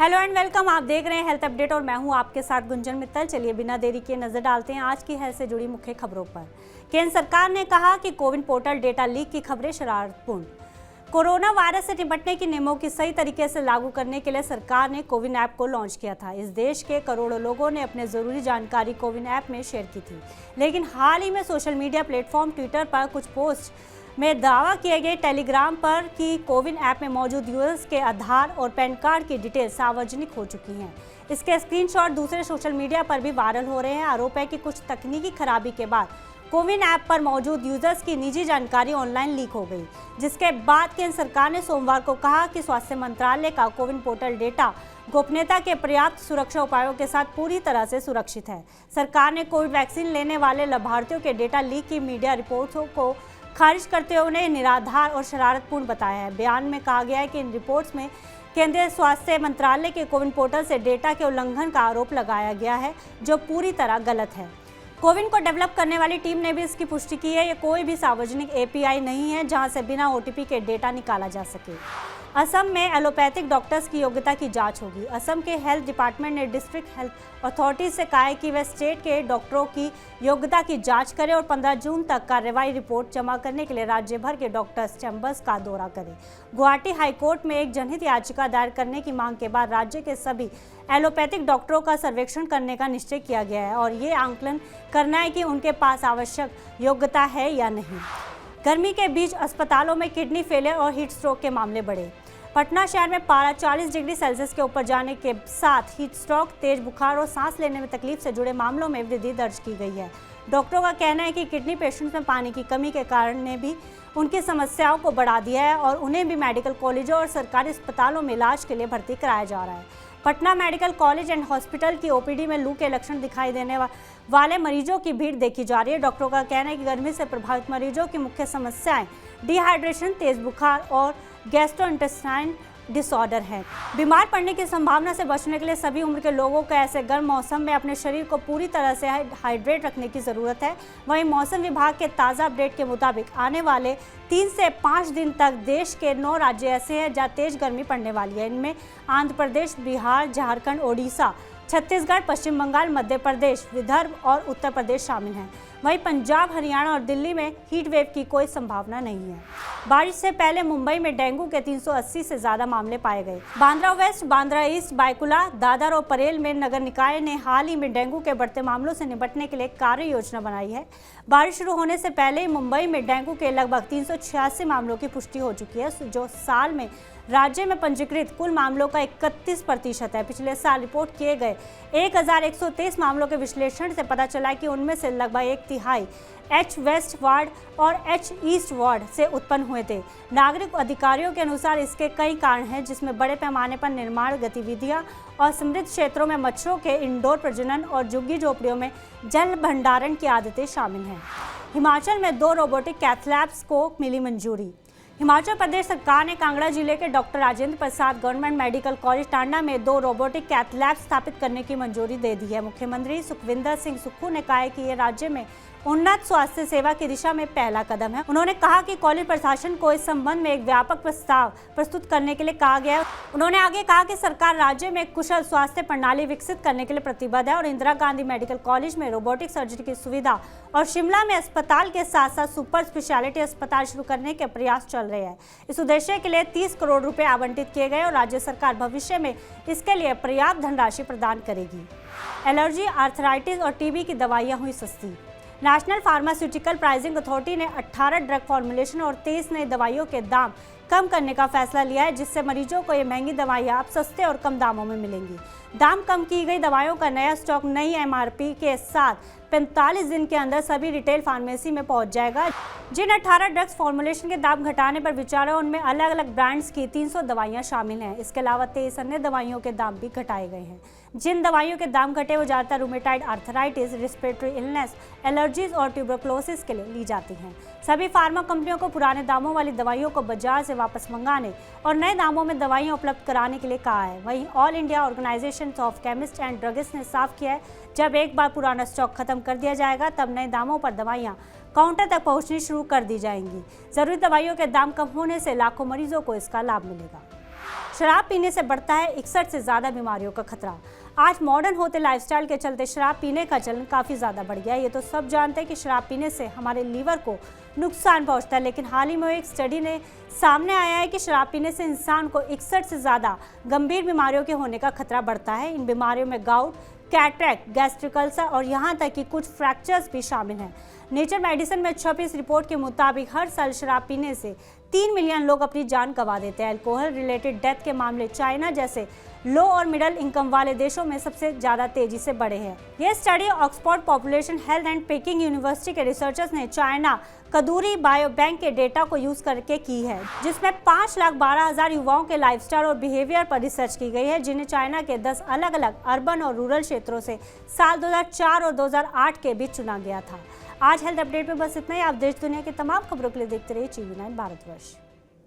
Hello and welcome. आप देख रहे हैं हेल्थ अपडेट और मैं हूं आपके साथ गुंजन मित्तल। चलिए बिना देरी किए नजर डालते हैं आज की हेल्थ से जुड़ी मुख्य खबरों पर। केंद्र सरकार ने कहा कि कोविन पोर्टल डेटा लीक की खबरें शरारतपूर्ण। कोरोना वायरस से निपटने के नियमों की सही तरीके से लागू करने के लिए सरकार ने कोविन ऐप को लॉन्च किया था। इस देश के करोड़ों लोगों ने अपने जरूरी जानकारी कोविन ऐप में शेयर की थी, लेकिन हाल ही में सोशल मीडिया प्लेटफॉर्म ट्विटर पर कुछ पोस्ट में दावा किए गए टेलीग्राम पर कि कोविन ऐप में मौजूद यूजर्स के आधार और पैन कार्ड की डिटेल सार्वजनिक हो चुकी हैं। इसके स्क्रीनशॉट दूसरे सोशल मीडिया पर भी वायरल हो रहे हैं। आरोप है कि कुछ तकनीकी खराबी के बाद कोविन ऐप पर मौजूद यूजर्स की निजी जानकारी ऑनलाइन लीक हो गई, जिसके बाद केंद्र सरकार ने सोमवार को कहा कि स्वास्थ्य मंत्रालय का कोविन पोर्टल डेटा गोपनीयता के पर्याप्त सुरक्षा उपायों के साथ पूरी तरह से सुरक्षित है। सरकार ने कोविड वैक्सीन लेने वाले लाभार्थियों के डेटा लीक की मीडिया रिपोर्टों को खारिज करते हुए उन्हें निराधार और शरारतपूर्ण बताया है। बयान में कहा गया है कि इन रिपोर्ट्स में केंद्रीय स्वास्थ्य मंत्रालय के कोविन पोर्टल से डेटा के उल्लंघन का आरोप लगाया गया है, जो पूरी तरह गलत है। कोविन को डेवलप करने वाली टीम ने भी इसकी पुष्टि की है। ये कोई भी सार्वजनिक एपीआई नहीं है जहां से बिना ओटीपी के डेटा निकाला जा सके। असम में एलोपैथिक डॉक्टर्स की योग्यता की जांच होगी। असम के हेल्थ डिपार्टमेंट ने डिस्ट्रिक्ट हेल्थ अथॉरिटी से कहा है कि वे स्टेट के डॉक्टरों की योग्यता की जांच करें और 15 जून तक कार्रवाई रिपोर्ट जमा करने के लिए राज्य भर के डॉक्टर्स चैम्बर्स का दौरा करें। गुवाहाटी हाईकोर्ट में एक जनहित याचिका दायर करने की मांग के बाद राज्य के सभी एलोपैथिक डॉक्टरों का सर्वेक्षण करने का निश्चय किया गया है और ये आंकलन करना है कि उनके पास आवश्यक योग्यता है या नहीं। गर्मी के बीच अस्पतालों में किडनी फेलियर और हीट स्ट्रोक के मामले बढ़े। पटना शहर में पारा 40 डिग्री सेल्सियस के ऊपर जाने के साथ हीट स्ट्रोक, तेज बुखार और सांस लेने में तकलीफ से जुड़े मामलों में वृद्धि दर्ज की गई है। डॉक्टरों का कहना है कि किडनी पेशेंट्स में पानी की कमी के कारण ने भी उनकी समस्याओं को बढ़ा दिया है और उन्हें भी मेडिकल कॉलेजों और सरकारी अस्पतालों में इलाज के लिए भर्ती कराया जा रहा है। Patna medical college and hospital की ओपीडी में लू के लक्षण दिखाई देने वाले मरीजों की भीड़ देखी जा रही है। डॉक्टरों का कहना है कि गर्मी से प्रभावित मरीजों की मुख्य समस्याएं डिहाइड्रेशन, तेज बुखार और गैस्ट्रोइंटेस्टाइन डिसऑर्डर है। बीमार पड़ने की संभावना से बचने के लिए सभी उम्र के लोगों को ऐसे गर्म मौसम में अपने शरीर को पूरी तरह से हाइड्रेट रखने की ज़रूरत है। वहीं मौसम विभाग के ताज़ा अपडेट के मुताबिक आने वाले 3 से 5 दिन तक देश के 9 राज्य ऐसे हैं जहां तेज गर्मी पड़ने वाली है। इनमें आंध्र प्रदेश, बिहार, झारखंड, ओडिशा, छत्तीसगढ़, पश्चिम बंगाल, मध्य प्रदेश, विदर्भ और उत्तर प्रदेश शामिल हैं। वहीं पंजाब, हरियाणा और दिल्ली में हीट वेव की कोई संभावना नहीं है। बारिश से पहले मुंबई में डेंगू के 380 से ज्यादा मामले पाए गए। बांद्रा वेस्ट, बांद्रा ईस्ट, बायकुला, दादर और परेल में नगर निकाय ने हाल ही में डेंगू के बढ़ते मामलों से निपटने के लिए कार्य योजना बनाई है। बारिश शुरू होने से पहले ही मुंबई में डेंगू के लगभग 386 मामलों की पुष्टि हो चुकी है, जो साल में राज्य में पंजीकृत कुल मामलों का 31% है। पिछले साल रिपोर्ट किए गए 1123 मामलों के विश्लेषण से पता चला कि उनमें से लगभग 1/3 एच वेस्ट वार्ड और एच ईस्ट वार्ड से उत्पन्न हुए थे। नागरिक अधिकारियों के अनुसार इसके कई कारण हैं, जिसमें बड़े पैमाने पर निर्माण गतिविधियां और समृद्ध क्षेत्रों में मच्छरों के इंडोर प्रजनन और झुग्गी झोपड़ियों में जल भंडारण की आदतें शामिल हैं। हिमाचल में 2 रोबोटिक कैथ लैब्स को मिली मंजूरी। हिमाचल प्रदेश सरकार ने कांगड़ा जिले के doctor Rajendra Prasad government medical college Tanda में 2 रोबोटिक कैथ लैब स्थापित करने की मंजूरी दे दी है। मुख्यमंत्री सुखविंदर सिंह सुक्खू ने कहा है कि ये राज्य में उन्नत स्वास्थ्य सेवा की दिशा में पहला कदम है। उन्होंने कहा कि कॉलेज प्रशासन को इस संबंध में एक व्यापक प्रस्ताव प्रस्तुत करने के लिए कहा गया है। उन्होंने आगे कहा कि सरकार राज्य में कुशल स्वास्थ्य प्रणाली विकसित करने के लिए प्रतिबद्ध है और इंदिरा गांधी मेडिकल कॉलेज में रोबोटिक सर्जरी की सुविधा और शिमला में अस्पताल के साथ साथ सुपर स्पेशलिटी अस्पताल शुरू करने के प्रयास चल रहे हैं। इस उद्देश्य के लिए 30 करोड़ रुपए आवंटित किए गए और राज्य सरकार भविष्य में इसके लिए पर्याप्त धनराशि प्रदान करेगी। एलर्जी, आर्थराइटिस और टीबी की दवाइयां हुई सस्ती। नेशनल फार्मास्यूटिकल प्राइसिंग अथॉरिटी ने 18 ड्रग फॉर्मुलेशन और 23 नई दवाइयों के दाम कम करने का फैसला लिया है, जिससे मरीजों को ये महंगी दवाइयां अब सस्ते और कम दामों में मिलेंगी। दाम कम की गई दवाइयों का नया स्टॉक नई एमआरपी के साथ 45 दिन के अंदर सभी रिटेल फार्मेसी में पहुंच जाएगा। जिन 18 ड्रग्स फॉर्मुलेशन के दाम घटाने पर विचार है, उनमें अलग अलग ब्रांड्स की 300 दवाइयां शामिल हैं। इसके अलावा 23 अन्य दवाइयों के दाम भी घटाए गए हैं। जिन दवाइयों के दाम घटे वो ज़्यादातर rheumatoid arthritis, respiratory illness, allergies और ट्यूबरक्लोसिस के लिए ली जाती हैं। सभी फार्मा कंपनियों को पुराने दामों वाली दवाइयों को बाजार से वापस मंगाने और नए दामों में दवाइयां उपलब्ध कराने के लिए कहा है। वहीं All India Organisation of Chemist and Druggist ने साफ किया है, जब एक बार पुराना स्टॉक खत्म कर दिया जाएगा तब नए दामों पर दवाइयां काउंटर तक पहुंचनी शुरू कर दी जाएंगी। जरूरी दवाइयों के दाम कम होने से लाखों मरीजों को इसका लाभ मिलेगा। शराब पीने से बढ़ता है 61 से ज़्यादा बीमारियों का खतरा। आज मॉडर्न होते लाइफस्टाइल के चलते शराब पीने का चलन काफ़ी ज़्यादा बढ़ गया है। ये तो सब जानते हैं कि शराब पीने से हमारे लीवर को नुकसान पहुंचता है, लेकिन हाल ही में एक स्टडी ने सामने आया है कि शराब पीने से इंसान को 61 से ज़्यादा गंभीर बीमारियों के होने का खतरा बढ़ता है। इन बीमारियों में गाउट, कैटरेक्ट, गैस्ट्रिक अल्सर और यहाँ तक कि कुछ फ्रैक्चर्स भी शामिल हैं। नेचर मेडिसिन में छपी इस रिपोर्ट के मुताबिक हर साल शराब पीने से 3 मिलियन लोग अपनी जान गंवा देते हैं। अल्कोहल रिलेटेड डेथ के मामले चाइना जैसे लो और मिडिल इनकम वाले देशों में सबसे ज़्यादा तेजी से बढ़े हैं। यह study Oxford population health and packing university के रिसर्चर्स ने चाइना कदूरी बायो बैंक के डेटा को यूज करके की है, जिसमें 5,12,000 युवाओं के लाइफस्टाइल और बिहेवियर पर रिसर्च की गई है, जिन्हें चाइना के 10 अलग अलग अर्बन और रूरल क्षेत्रों से साल 2004 और 2008 के बीच चुना गया था। आज हेल्थ अपडेट में बस इतना ही। आप देश दुनिया की तमाम खबरों के लिए देखते रहिए TV9 भारतवर्ष।